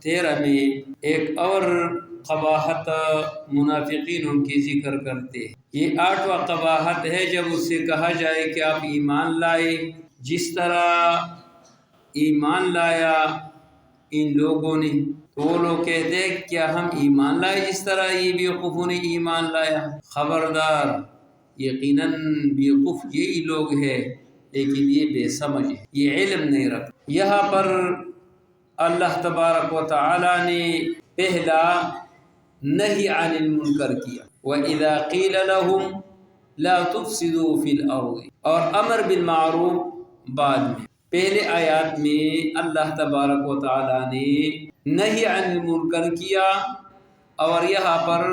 13 میں ایک اور قباحت منافقین کی ذکر کرتے ہیں۔ یہ 8واں قباحت ہے جب اس سے کہا جائے کہ آپ ایمان لائے جس طرح ایمان لایا ان لوگوں نے، تو وہ لوگ کہتے ہیں کیا ہم ایمان لائے جس طرح یہ بیوقوفوں نے ایمان لایا؟ خبردار، یقیناً بیوقوف یہی لوگ ہیں، لیکن یہ بے سمجھ ہے، یہ علم نہیں رکھتے۔ یہاں پر اللہ تبارک و تعالی نے پہلا نہی عن المنکر کیا، وَإِذَا قِيلَ لَهُمْ لَا تُفْسِدُوا فِي الْأَرْضِ، اور امر بالمعروف بعد میں۔ پہلے آیات میں اللہ تبارک و تعالی نے نہی عن المنکر کیا، اور یہاں پر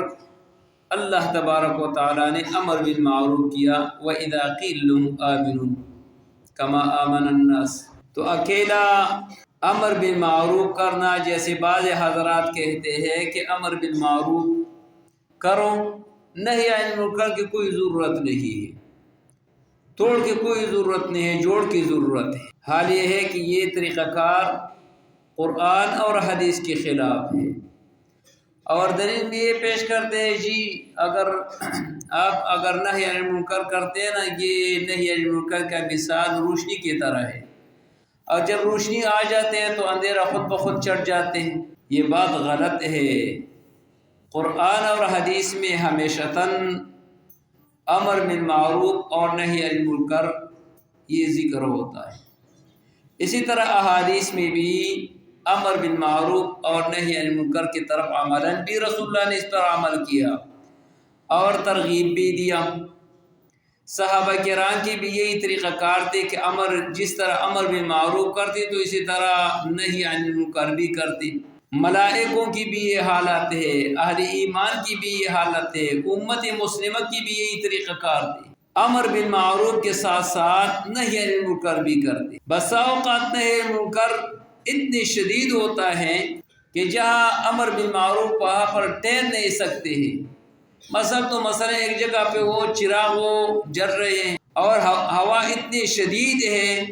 اللہ تبارک و تعالی نے امر بالمعروف کیا، وَإِذَا قِيلَ لَهُمْ آمِنُوا كَمَا آمَنَ النَّاسُ۔ تو اکیلا امر بالمعروف کرنا، جیسے بعض حضرات کہتے ہیں کہ امر بالمعروف کرو، نہی عن المنکر کی کوئی ضرورت نہیں ہے، توڑ کے کوئی ضرورت نہیں ہے، جوڑ کی ضرورت ہے۔ حال یہ ہے کہ یہ طریقہ کار قرآن اور حدیث کے خلاف ہے، اور دلیل بھی یہ پیش کرتے ہیں جی اگر نہی عن المنکر کرتے ہیں نا، یہ نہی عن المنکر کا مثال روشنی کی طرح ہے، اور جب روشنی آ جاتے ہیں تو اندھیرا خود بخود چڑھ جاتے ہیں۔ یہ بات غلط ہے۔ قرآن اور حدیث میں ہمیشتاً امر بالمعروف اور نہی عن المنکر یہ ذکر ہوتا ہے۔ اسی طرح احادیث میں بھی امر بالمعروف اور نہی عن المنکر کی طرف عملاً بھی رسول اللہ نے اس پر عمل کیا اور ترغیب بھی دیا۔ صحابہ کرام کی بھی یہی طریقہ کار تھے کہ جس طرح امر بالمعروف کرتے تو اسی طرح نہی عن المنکر بھی کرتے۔ ملائکوں کی بھی یہ حالت ہے، اہل ایمان کی بھی یہ حالت ہے، امت مسلمہ کی بھی یہی طریقہ کار تھے، امر بالمعروف کے ساتھ ساتھ نہی عن المنکر بھی کرتے۔ بسا اوقات نہی عن المنکر اتنی شدید ہوتا ہے کہ جہاں امر بالمعروف وہاں پر ٹہر نہیں سکتے ہیں۔ مثلا ایک جگہ پہ وہ چراغ وہ جل رہے ہیں اور ہوا اتنی شدید ہے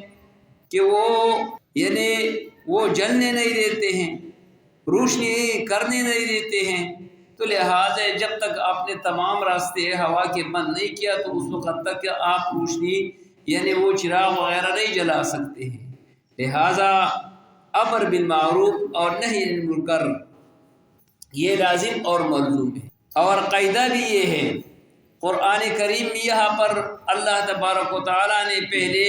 کہ وہ جلنے نہیں دیتے ہیں، روشنی کرنے نہیں دیتے ہیں، تو لہٰذا جب تک آپ نے تمام راستے ہوا کے بند نہیں کیا تو اس وقت تک آپ روشنی وہ چراغ وغیرہ نہیں جلا سکتے ہیں۔ لہٰذا امر بالمعروف اور نہی عن المنکر یہ لازم اور ملزوم ہے۔ اور قاعدہ بھی یہ ہے، قرآن کریم میں یہاں پر اللہ تبارک و تعالیٰ نے پہلے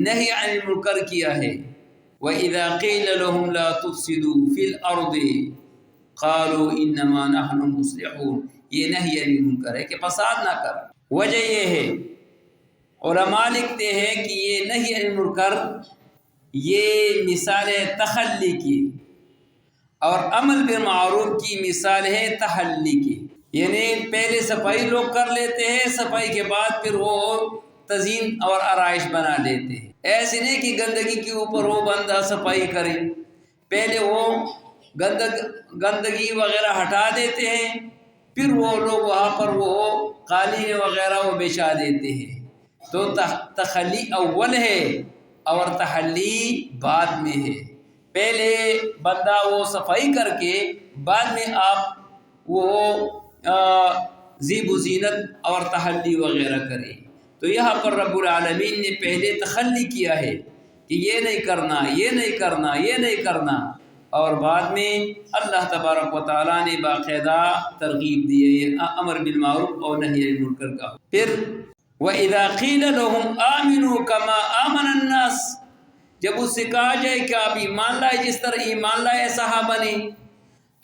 نہی عن المنکر کیا ہے، وَإِذَا قِيلَ لَهُمْ لَا تُفْسِدُوا فِي الْأَرْضِ قَالُوا إِنَّمَا نَحْنُ مُصْلِحُونَ۔ یہ نہی عن المنکر ہے کہ فساد نہ کر۔ وجہ یہ ہے، علماء لکھتے ہیں کہ یہ نہی عن المنکر یہ مثال ہے تخلی کی، اور امر بالمعروف کی مثال ہے تحلی کی۔ پہلے صفائی لوگ کر لیتے ہیں، صفائی کے بعد پھر وہ تزئین اور آرائش بنا لیتے ہیں۔ ایسے نہیں کہ گندگی کے اوپر وہ بندہ صفائی کرے، پہلے وہ گندگی وغیرہ ہٹا دیتے ہیں، پھر وہ لوگ وہاں پر وہ قالین وغیرہ وہ بچھا دیتے ہیں۔ تو تخلی اول ہے اور تحلی بعد میں ہے۔ پہلے بندہ وہ صفائی کر کے بعد میں آپ وہ زیب و زینت اور تحلی وغیرہ کریں۔ تو یہاں پر رب العالمین نے پہلے تخلی کیا ہے کہ یہ نہیں کرنا، یہ نہیں کرنا، یہ نہیں کرنا، اور بعد میں اللہ تبارک و تعالیٰ نے باقاعدہ ترغیب دی ہے امر بالمعروف اور نہی عن المنکر کا۔ پھر وَإِذَا قِيلَ لَهُمْ آمِنُوا كَمَا آمَنَ النَّاسُ، جب اس سے کہا جائے کہ آپ ایمان لائے جس طرح ایمان لائے صحابہ نے،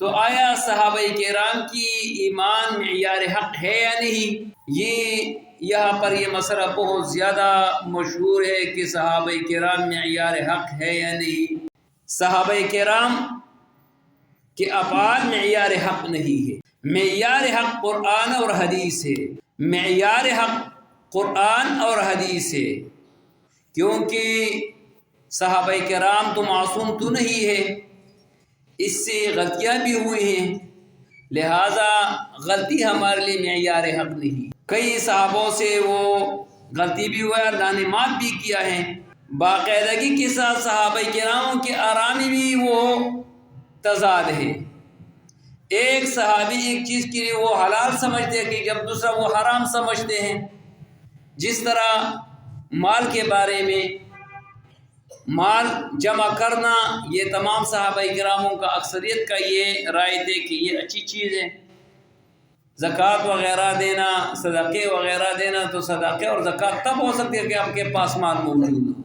تو آیا صحابہ کرام کی ایمان معیار حق ہے یا نہیں؟ یہاں پر یہ مسئلہ بہت زیادہ مشہور ہے کہ صحابہ کرام معیار حق ہے یا نہیں۔ صحابہ کرام کے افعال معیار حق نہیں ہے، معیار حق قرآن اور حدیث ہے، معیار حق قرآن اور حدیث ہے، کیونکہ صحابہ کرام تو معصوم تو نہیں ہے، اس سے غلطیاں بھی ہوئی ہیں، لہذا غلطی ہمارے لیے معیار حق نہیں۔ کئی صحابوں سے وہ غلطی بھی ہوا ہے، اللہ نے معاف بھی کیا ہے، باقاعدگی کے ساتھ صحابہ کرام کے آرام بھی وہ تضاد ہے۔ ایک صحابی ایک چیز کے لیے وہ حلال سمجھتے ہیں کہ جب دوسرا وہ حرام سمجھتے ہیں۔ جس طرح مال کے بارے میں، مال جمع کرنا، یہ تمام صحابہ کراموں کا اکثریت کا یہ رائے تھے کہ یہ اچھی چیز ہے۔ زکوٰۃ وغیرہ دینا، صدقے وغیرہ دینا، تو صدقے اور زکوٰۃ تب ہو سکتی ہے کہ آپ کے پاس مال موجود ہو۔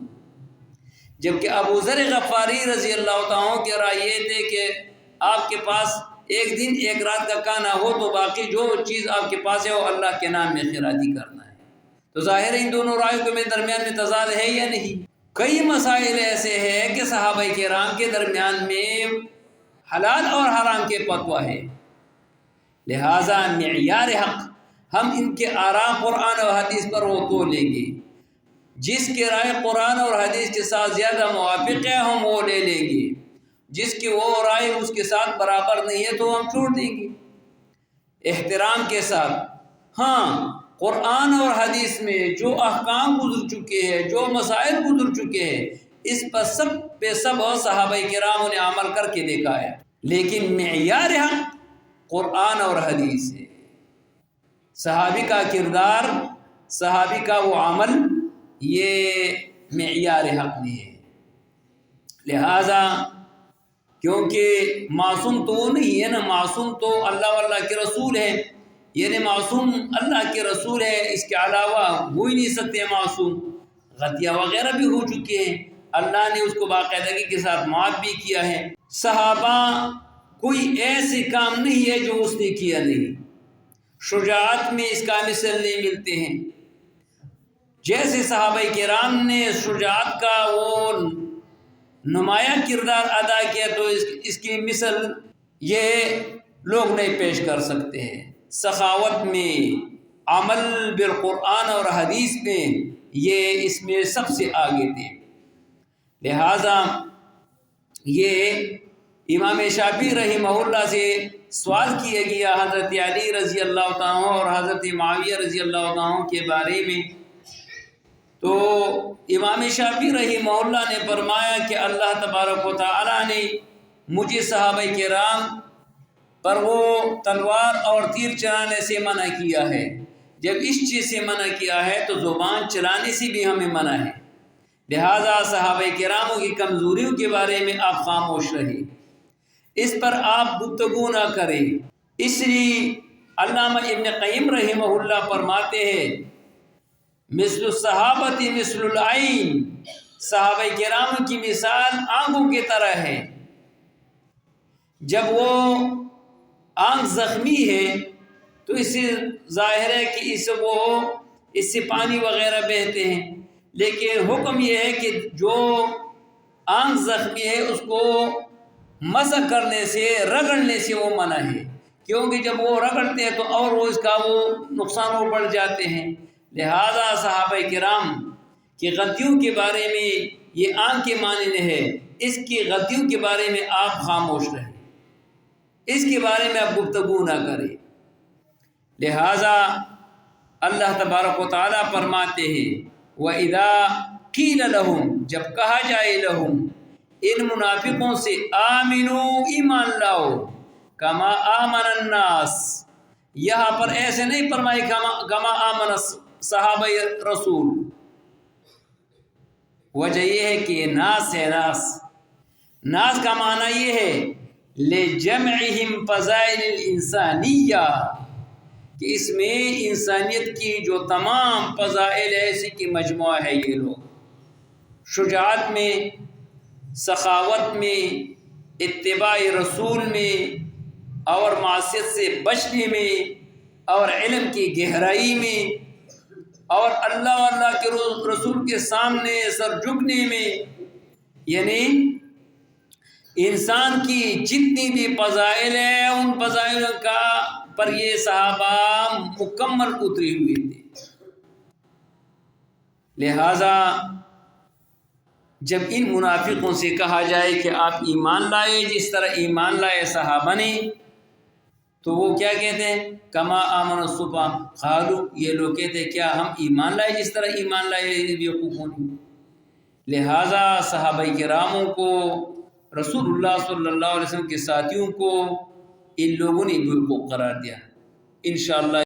جبکہ ابو ذر غفاری رضی اللہ تعالیٰ کی رائے یہ تھے کہ آپ کے پاس ایک دن ایک رات کا کھانا ہو تو باقی جو چیز آپ کے پاس ہے وہ اللہ کے نام میں خیراتی کرنا ہے۔ تو ظاہر ان دونوں رائے کے درمیان میں تضاد ہے یا نہیں؟ کئی مسائل ایسے ہیں کہ صحابہ کرام کے درمیان میں حلال اور حرام کے فتویٰ ہے، لہٰذا معیار حق ہم ان کے آراء قرآن و حدیث پر وہ تو لیں گے۔ جس کی رائے قرآن اور حدیث کے ساتھ زیادہ موافق ہے ہم وہ لے لیں گے، جس کی وہ رائے اس کے ساتھ برابر نہیں ہے تو ہم چھوڑ دیں گے احترام کے ساتھ۔ ہاں، قرآن اور حدیث میں جو احکام گزر چکے ہیں، جو مسائل گزر چکے ہیں، اس پر سب صحابہ کرام نے عمل کر کے دیکھا ہے، لیکن معیار حق قرآن اور حدیث ہے۔ صحابی کا کردار، صحابی کا وہ عمل، یہ معیار حق نہیں ہے۔ لہٰذا کیونکہ معصوم تو وہ نہیں ہے نا، معصوم تو اللہ واللہ کے رسول ہے، یعنی معصوم اللہ کے رسول ہے، اس کے علاوہ ہو ہی نہیں سکتے معصوم۔ غلطیاں وغیرہ بھی ہو چکی ہیں، اللہ نے اس کو باقاعدگی کے ساتھ معاف بھی کیا ہے۔ صحابہ کوئی ایسے کام نہیں ہے جو اس نے کیا نہیں، شجاعت میں اس کا مثل نہیں ملتے ہیں۔ جیسے صحابہ کرام نے شجاعت کا وہ نمایاں کردار ادا کیا تو اس کی مثل یہ لوگ نہیں پیش کر سکتے ہیں۔ سخاوت میں، عمل بالقرآن اور حدیث میں، یہ اس میں سب سے آگے تھے۔ لہٰذا یہ امام شافعی رحمہ اللہ سے سوال کیا گیا حضرت علی رضی اللہ تعالیٰ اور حضرت معاویہ رضی اللہ تعالیٰ کے بارے میں، تو امام شافعی رحمہ اللہ نے فرمایا کہ اللہ تبارک و تعالیٰ نے مجھے صحابہ کرام پر وہ تلوار اور تیر چلانے سے منع کیا ہے۔ جب اس چیز سے منع کیا ہے تو زبان چلانے سے بھی ہمیں منع ہے، لہٰذا صحابہ کراموں کی کمزوریوں کے بارے میں آپ خاموش رہیں، اس پر آپ گفتگو نہ کریں۔ اس لیے علامہ ابن قیم رحمہ اللہ فرماتے ہیں مثل الصحابۃ مثل العین، صحابہ کرام کی مثال آنکھوں کی طرح ہے۔ جب وہ آنکھ زخمی ہے تو اس سے ظاہر ہے کہ اس سے پانی وغیرہ بہتے ہیں، لیکن حکم یہ ہے کہ جو آنکھ زخمی ہے اس کو مسح کرنے سے، رگڑنے سے وہ منع ہے، کیونکہ جب وہ رگڑتے ہیں تو اور وہ اس کا وہ نقصان وہ بڑھ جاتے ہیں۔ لہٰذا صحابہ کرام کی غلطیوں کے بارے میں یہ آنکھ کے معنی ہے، اس کی غلطیوں کے بارے میں آپ خاموش رہیں، اس کے بارے میں آپ گفتگو نہ کریں۔ لہٰذا اللہ تبارک و تعالیٰ فرماتے ہیں وَإِذَا قِيلَ لَهُمْ، جب کہا جائے لہم ان منافقوں سے آمنوا ایمان لاؤ کما آمن الناس، یہاں پر ایسے نہیں فرمائے کما آمن صحابہ رسول، وجہ یہ ہے کہ ناس ہے، ناس کا معنی یہ ہے لِجَمْعِهِمْ فَضَائِلِ الْإِنسَانِيَّةِ، کہ اس میں انسانیت کی جو تمام فضائل ہے اسی کی مجموعہ ہے۔ یہ لوگ شجاعت میں، سخاوت میں، اتباع رسول میں، اور معصیت سے بچنے میں، اور علم کی گہرائی میں، اور اللہ و اللہ کے رسول کے سامنے سر جھکنے میں، یعنی انسان کی جتنی بھی فضائل ہیں ان فضائل کا پر یہ صحابہ مکمل اترے ہوئے تھے۔ لہٰذا جب ان منافقوں سے کہا جائے کہ آپ ایمان لائے جس طرح ایمان لائے صحابہ نے، تو وہ کیا کہتے ہیں کما آمن الصفا، قالوا، یہ لوگ کہتے ہیں کیا ہم ایمان لائے جس طرح ایمان لائے بیوقوفوں نے۔ لہٰذا صحابہ کراموں کو رسول اللہ صلی اللہ علیہ وسلم کے ساتھیوں کو ان لوگوں نے بیوقوف قرار دیا۔ انشاءاللہ